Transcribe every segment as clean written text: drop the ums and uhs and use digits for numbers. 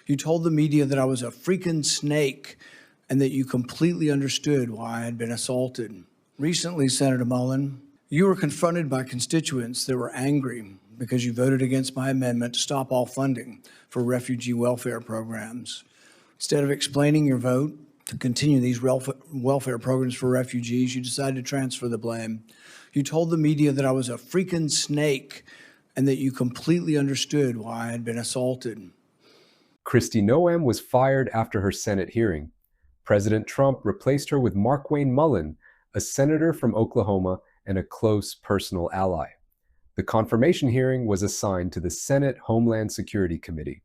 You told the media that I was a freaking snake and that you completely understood why I had been assaulted. Recently, Senator Mullin, you were confronted by constituents that were angry because you voted against my amendment to stop all funding for refugee welfare programs. Instead of explaining your vote to continue these welfare programs for refugees, you decided to transfer the blame. You told the media that I was a freaking snake and that you completely understood why I had been assaulted. Kristi Noem was fired after her Senate hearing. President Trump replaced her with Markwayne Mullin, a senator from Oklahoma and a close personal ally. The confirmation hearing was assigned to the Senate Homeland Security Committee.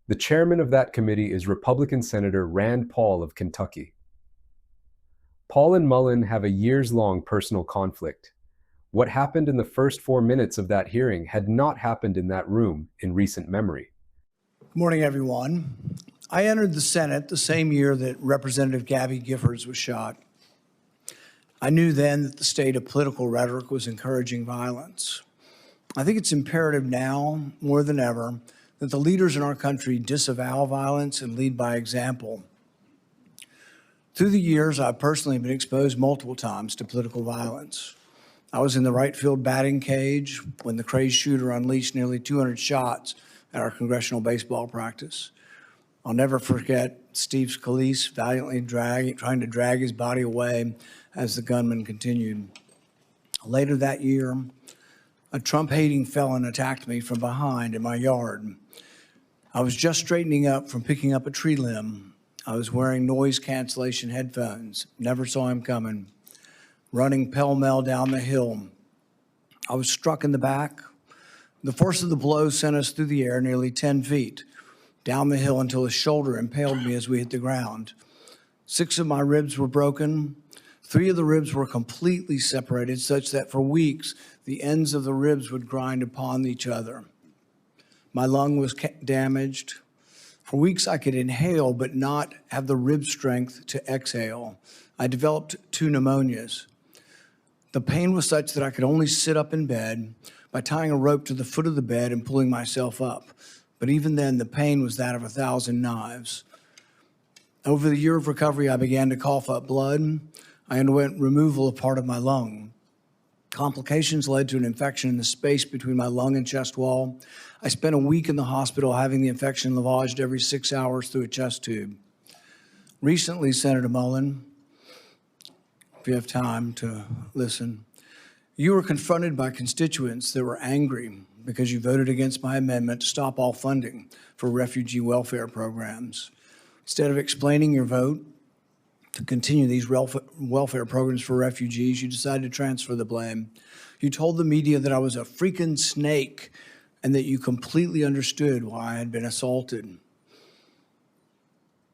The chairman of that committee is Republican Senator Rand Paul of Kentucky. Paul and Mullin have a years-long personal conflict. What happened in the first 4 minutes of that hearing had not happened in that room in recent memory. Good morning, everyone. I entered the Senate the same year that Representative Gabby Giffords was shot. I knew then that the state of political rhetoric was encouraging violence. I think it's imperative now, more than ever, that the leaders in our country disavow violence and lead by example. Through the years, I've personally been exposed multiple times to political violence. I was in the right field batting cage when the crazed shooter unleashed nearly 200 shots at our congressional baseball practice. I'll never forget Steve Scalise valiantly trying to drag his body away as the gunman continued. Later that year, a Trump-hating felon attacked me from behind in my yard. I was just straightening up from picking up a tree limb. I was wearing noise cancellation headphones, never saw him coming, running pell-mell down the hill. I was struck in the back. The force of the blow sent us through the air nearly 10 feet, down the hill until his shoulder impaled me as we hit the ground. 6 of my ribs were broken. 3 of the ribs were completely separated, such that for weeks, the ends of the ribs would grind upon each other. My lung was damaged. For weeks, I could inhale, but not have the rib strength to exhale. I developed 2 pneumonias. The pain was such that I could only sit up in bed by tying a rope to the foot of the bed and pulling myself up. But even then, the pain was that of 1,000 knives. Over the year of recovery, I began to cough up blood. I underwent removal of part of my lung. Complications led to an infection in the space between my lung and chest wall. I spent a week in the hospital having the infection lavaged every 6 hours through a chest tube. Recently, Senator Mullin, if you have time to listen, you were confronted by constituents that were angry because you voted against my amendment to stop all funding for refugee welfare programs. Instead of explaining your vote to continue these welfare programs for refugees, you decided to transfer the blame. You told the media that I was a freaking snake and that you completely understood why I had been assaulted.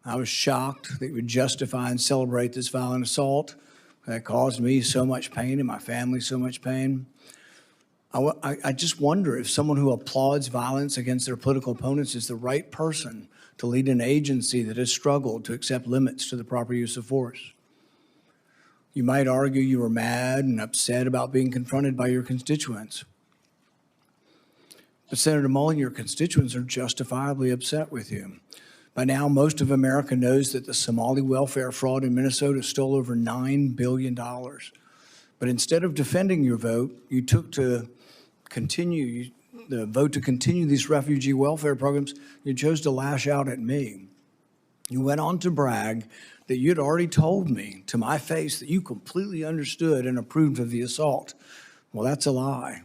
I was shocked that you would justify and celebrate this violent assault that caused me so much pain and my family so much pain. I just wonder if someone who applauds violence against their political opponents is the right person to lead an agency that has struggled to accept limits to the proper use of force. You might argue you were mad and upset about being confronted by your constituents. But Senator Mullin, your constituents are justifiably upset with you. By now, most of America knows that the Somali welfare fraud in Minnesota stole over $9 billion. But instead of defending your vote, you took to continue the vote to continue these refugee welfare programs. You chose to lash out at me. You went on to brag that you'd already told me to my face that you completely understood and approved of the assault. Well, that's a lie.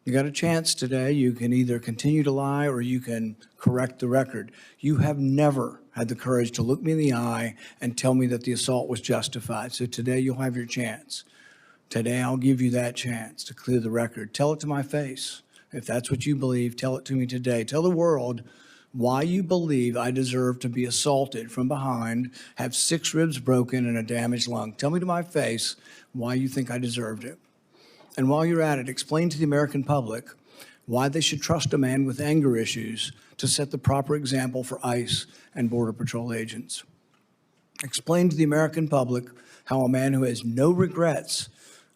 You got a chance today. You can either continue to lie or you can correct the record. You have never had the courage to look me in the eye and tell me that the assault was justified. So today you'll have your chance. Today I'll give you that chance to clear the record. Tell it to my face. If that's what you believe, tell it to me today. Tell the world why you believe I deserve to be assaulted from behind, have 6 ribs broken and a damaged lung. Tell me to my face why you think I deserved it. And while you're at it, explain to the American public why they should trust a man with anger issues to set the proper example for ICE and Border Patrol agents. Explain to the American public how a man who has no regrets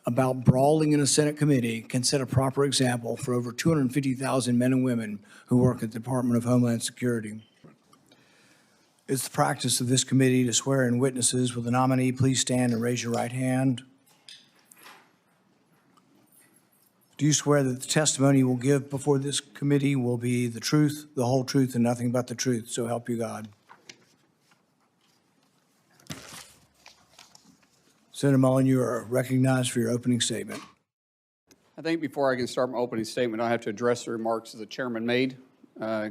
about brawling in a Senate committee can set a proper example for over 250,000 men and women who work at the Department of Homeland Security. It's the practice of this committee to swear in witnesses. Will the nominee please stand and raise your right hand? Do you swear that the testimony you will give before this committee will be the truth, the whole truth, and nothing but the truth? So help you God. Senator Mullin, you are recognized for your opening statement. I think before I can start my opening statement, I have to address the remarks that the chairman made,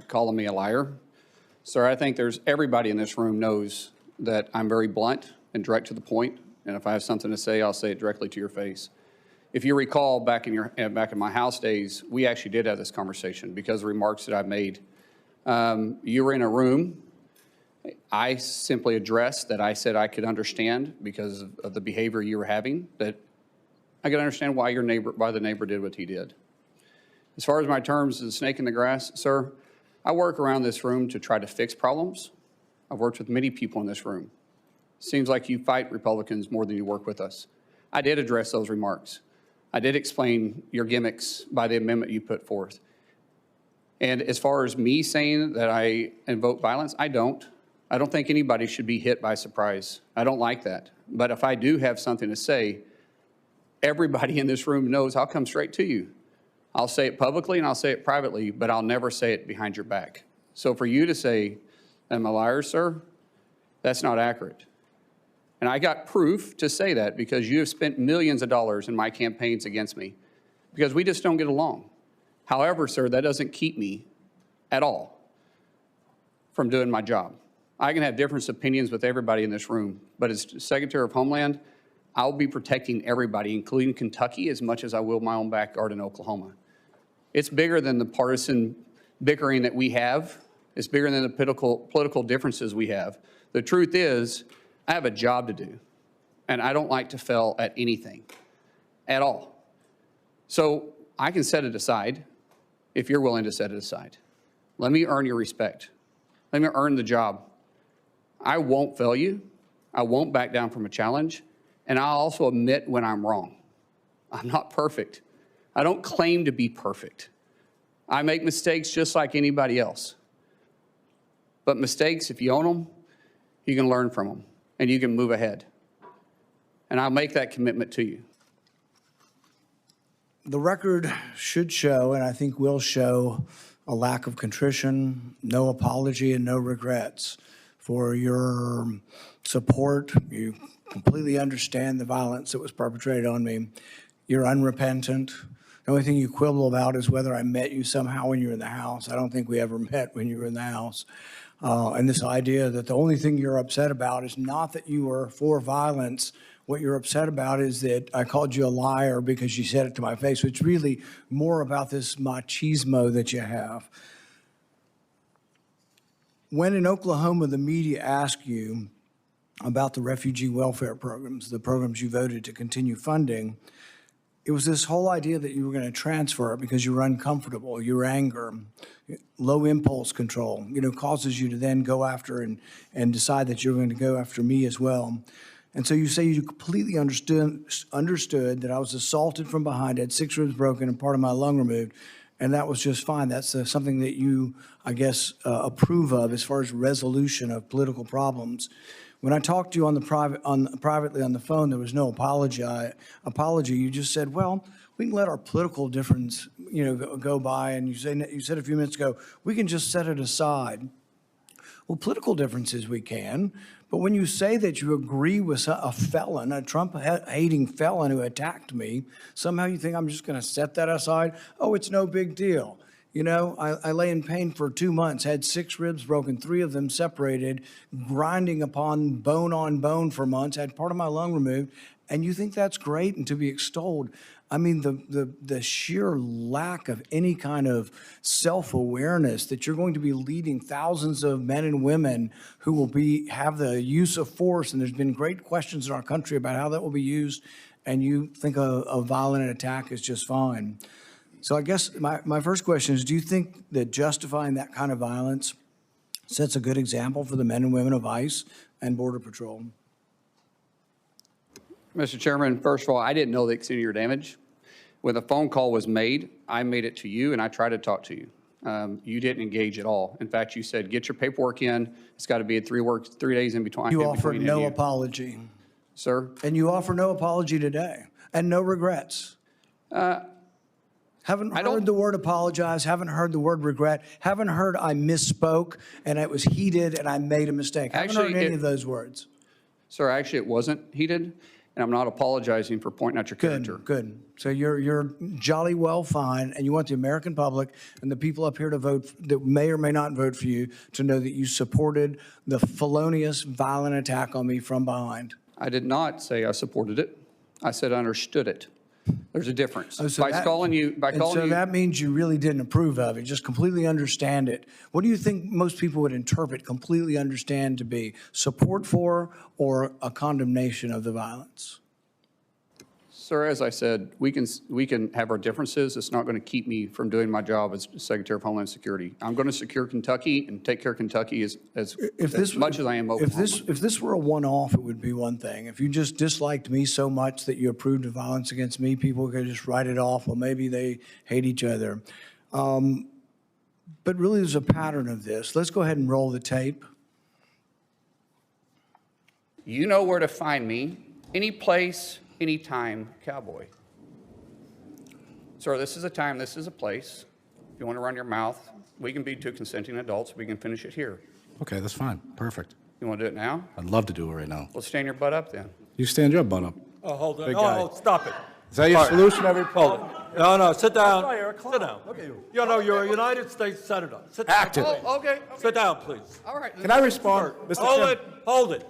calling me a liar. Sir, I think everybody in this room knows that I'm very blunt and direct to the point, and if I have something to say, I'll say it directly to your face. If you recall, back in my House days, we actually did have this conversation because of the remarks that I made. You were in a room. I simply addressed that I said I could understand because of the behavior you were having, that I could understand why the neighbor did what he did. As far as my terms of the snake in the grass, sir, I work around this room to try to fix problems. I've worked with many people in this room. Seems like you fight Republicans more than you work with us. I did address those remarks. I did explain your gimmicks by the amendment you put forth. And as far as me saying that I invoke violence, I don't. I don't think anybody should be hit by surprise. I don't like that. But if I do have something to say, everybody in this room knows I'll come straight to you. I'll say it publicly and I'll say it privately, but I'll never say it behind your back. So for you to say, I'm a liar, sir, that's not accurate. And I got proof to say that because you have spent millions of dollars in my campaigns against me because we just don't get along. However, sir, that doesn't keep me at all from doing my job. I can have different opinions with everybody in this room, but as Secretary of Homeland, I'll be protecting everybody, including Kentucky, as much as I will my own backyard in Oklahoma. It's bigger than the partisan bickering that we have. It's bigger than the political differences we have. The truth is, I have a job to do, and I don't like to fail at anything at all. So I can set it aside if you're willing to set it aside. Let me earn your respect. Let me earn the job. I won't fail you. I won't back down from a challenge, and I'll also admit when I'm wrong. I'm not perfect. I don't claim to be perfect. I make mistakes just like anybody else. But mistakes, if you own them, you can learn from them. And you can move ahead. And I'll make that commitment to you. The record should show, and I think will show, a lack of contrition, no apology, and no regrets for your support. You completely understand the violence that was perpetrated on me. You're unrepentant. The only thing you quibble about is whether I met you somehow when you were in the House. I don't think we ever met when you were in the House. And this idea that the only thing you're upset about is not that you were for violence. What you're upset about is that I called you a liar because you said it to my face. So it's really more about this machismo that you have. When in Oklahoma, the media asked you about the refugee welfare programs, the programs you voted to continue funding, it was this whole idea that you were going to transfer it because you were uncomfortable, your anger, low impulse control, causes you to then go after and decide that you're going to go after me as well. And so you say you completely understood that I was assaulted from behind, had 6 ribs broken and part of my lung removed, and that was just fine. That's something that you, I guess, approve of as far as resolution of political problems. When I talked to you privately on the phone, there was no apology. You just said, well, we can let our political difference, go by. And you said a few minutes ago, we can just set it aside. Well, political differences we can, but when you say that you agree with a felon, a Trump-hating felon who attacked me, somehow you think I'm just going to set that aside? Oh, it's no big deal. I lay in pain for 2 months, had 6 ribs broken, 3 of them separated, grinding upon bone for months, had part of my lung removed, and you think that's great and to be extolled. I mean, the sheer lack of any kind of self-awareness that you're going to be leading thousands of men and women who will have the use of force, and there's been great questions in our country about how that will be used, and you think a violent attack is just fine. So I guess my first question is, do you think that justifying that kind of violence sets a good example for the men and women of ICE and Border Patrol? Mr. Chairman, first of all, I didn't know the extent of your damage. When the phone call was made, I made it to you and I tried to talk to you. You didn't engage at all. In fact, you said, get your paperwork in. It's got to be 3 days in between. You offered no apology. Sir? And you offer no apology today and no regrets. Haven't heard the word apologize, haven't heard the word regret, haven't heard I misspoke and it was heated and I made a mistake. Haven't heard any of those words. Sir, actually, it wasn't heated, and I'm not apologizing for pointing out your character. Good. So you're jolly well fine, and you want the American public and the people up here to vote, that may or may not vote for you, to know that you supported the felonious, violent attack on me from behind. I did not say I supported it. I said I understood it. There's a difference. Oh, so that means you really didn't approve of it, just completely understand it. What do you think most people would interpret completely understand to be? Support for or a condemnation of the violence? Sir, as I said, we can have our differences. It's not going to keep me from doing my job as Secretary of Homeland Security. I'm going to secure Kentucky and take care of Kentucky as much as I am Oklahoma. If this were a one-off, it would be one thing. If you just disliked me so much that you approved of violence against me, people could just write it off. Well, maybe they hate each other. But really, there's a pattern of this. Let's go ahead and roll the tape. You know where to find me, any place, anytime, cowboy. Sir, this is a time, this is a place. If you want to run your mouth, we can be two consenting adults. We can finish it here. Okay, that's fine. Perfect. You want to do it now? I'd love to do it right now. Well, stand your butt up then. You stand your butt up. Oh, hold on. Big guy. Oh, stop it. Is that your solution every Hold it. No, sit down. Sit down. Look at you. You know, you're a United States Senator. Sit down. Active. Oh, okay. Sit down, please. All right. Can I respond, Mr. Hold Chairman? it. Hold it.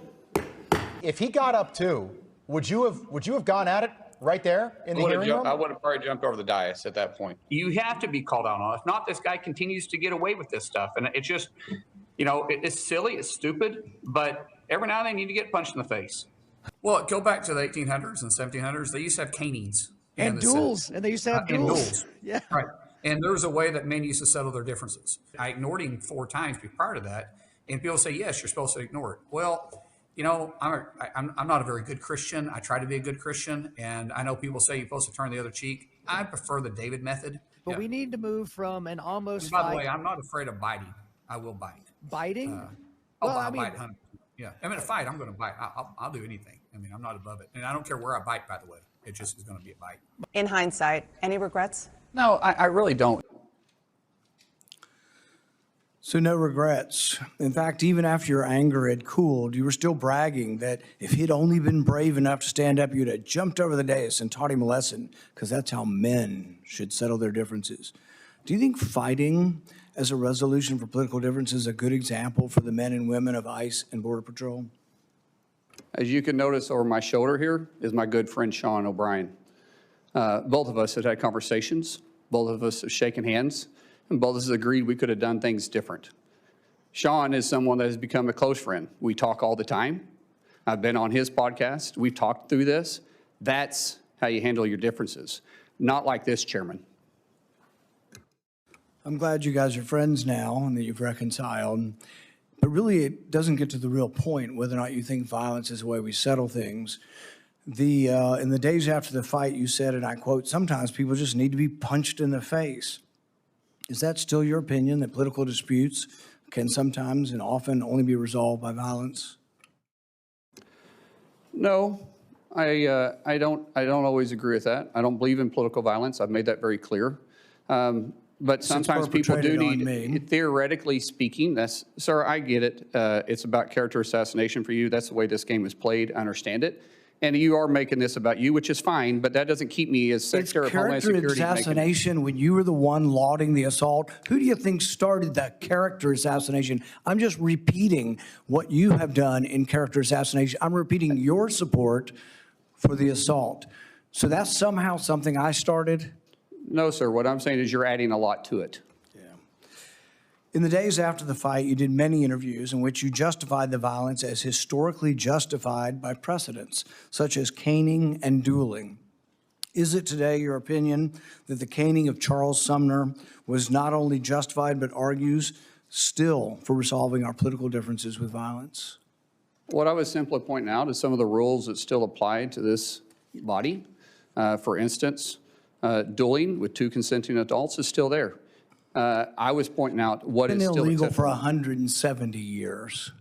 If he got up too, would you have gone at it right there in the hearing room? I would have probably jumped over the dais at that point. You have to be called out on it. If not, this guy continues to get away with this stuff. And it's just, you know, it's silly, it's stupid, but every now and then you need to get punched in the face. Well, go back to the 1800s and 1700s. They used to have canings. And duels. And they used to have duels. Yeah. Right. And there's a way that men used to settle their differences. I ignored him 4 times prior to that. And people say, yes, you're supposed to ignore it. Well, you know, I'm not a very good Christian. I try to be a good Christian. And I know people say you're supposed to turn the other cheek. I prefer the David method. But we need to move from an almost By the way, I'm not afraid of biting. I will bite. biting. I'll bite 100%. Yeah. I mean, a fight, I'm going to bite. I'll do anything. I mean, I'm not above it. And I don't care where I bite, by the way. It just is going to be a bite. In hindsight, any regrets? No, I really don't. So no regrets. In fact, even after your anger had cooled, you were still bragging that if he'd only been brave enough to stand up, you'd have jumped over the dais and taught him a lesson, because that's how men should settle their differences. Do you think fighting as a resolution for political differences is a good example for the men and women of ICE and Border Patrol? As you can notice over my shoulder here is my good friend Sean O'Brien. Both of us have had conversations. Both of us have shaken hands. And both of us agreed we could have done things different. Sean is someone that has become a close friend. We talk all the time. I've been on his podcast. We've talked through this. That's how you handle your differences. Not like this, Chairman. I'm glad you guys are friends now and that you've reconciled. But really, it doesn't get to the real point whether or not you think violence is the way we settle things. In the days after the fight, you said, and I quote, "Sometimes people just need to be punched in the face." Is that still your opinion, that political disputes can sometimes and often only be resolved by violence? No, I don't always agree with that. I don't believe in political violence. I've made that very clear. But sometimes people do need, theoretically speaking, sir, I get it. It's about character assassination for you. That's the way this game is played. I understand it. And you are making this about you, which is fine, but that doesn't keep me as Secretary of Homeland Security. It's character assassination when you were the one lauding the assault. Who do you think started that character assassination? I'm just repeating what you have done in character assassination. I'm repeating your support for the assault. So that's somehow something I started? No, sir. What I'm saying is you're adding a lot to it. In the days after the fight, you did many interviews in which you justified the violence as historically justified by precedents, such as caning and dueling. Is it today your opinion that the caning of Charles Sumner was not only justified, but argues still for resolving our political differences with violence? What I was simply pointing out is some of the rules that still apply to this body. For instance, dueling with 2 consenting adults is still there. I was pointing out what Been is still illegal for acceptable. 170 years.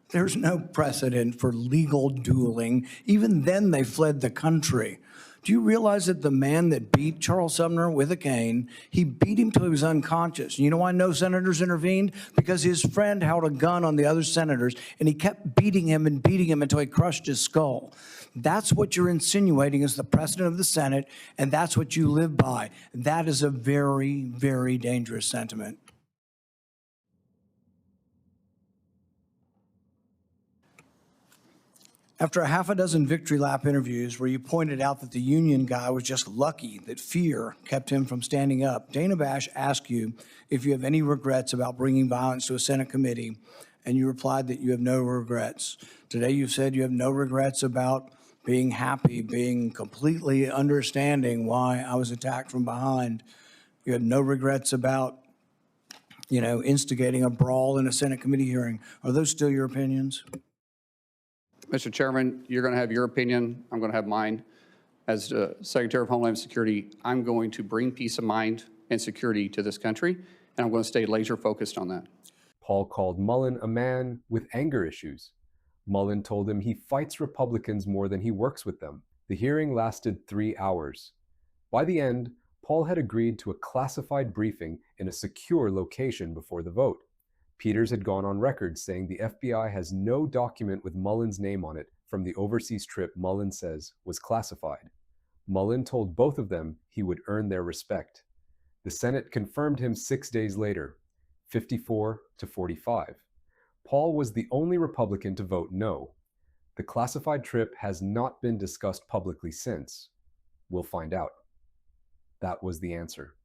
There's no precedent for legal dueling. Even then, they fled the country. Do you realize that the man that beat Charles Sumner with a cane, he beat him till he was unconscious? You know why no senators intervened? Because his friend held a gun on the other senators, and he kept beating him until he crushed his skull. That's what you're insinuating is the precedent of the Senate, and that's what you live by. That is a very, very dangerous sentiment. After a half a dozen victory lap interviews where you pointed out that the union guy was just lucky that fear kept him from standing up, Dana Bash asked you if you have any regrets about bringing violence to a Senate committee, and you replied that you have no regrets. Today you've said you have no regrets about being happy, being completely understanding why I was attacked from behind. You have no regrets about, instigating a brawl in a Senate committee hearing. Are those still your opinions? Mr. Chairman, you're going to have your opinion. I'm going to have mine. As Secretary of Homeland Security, I'm going to bring peace of mind and security to this country, and I'm going to stay laser focused on that. Paul called Mullin a man with anger issues. Mullin told him he fights Republicans more than he works with them. The hearing lasted 3 hours. By the end, Paul had agreed to a classified briefing in a secure location before the vote. Peters had gone on record saying the FBI has no document with Mullin's name on it from the overseas trip Mullin says was classified. Mullin told both of them he would earn their respect. The Senate confirmed him 6 days later, 54 to 45. Paul was the only Republican to vote no. The classified trip has not been discussed publicly since. We'll find out. That was the answer.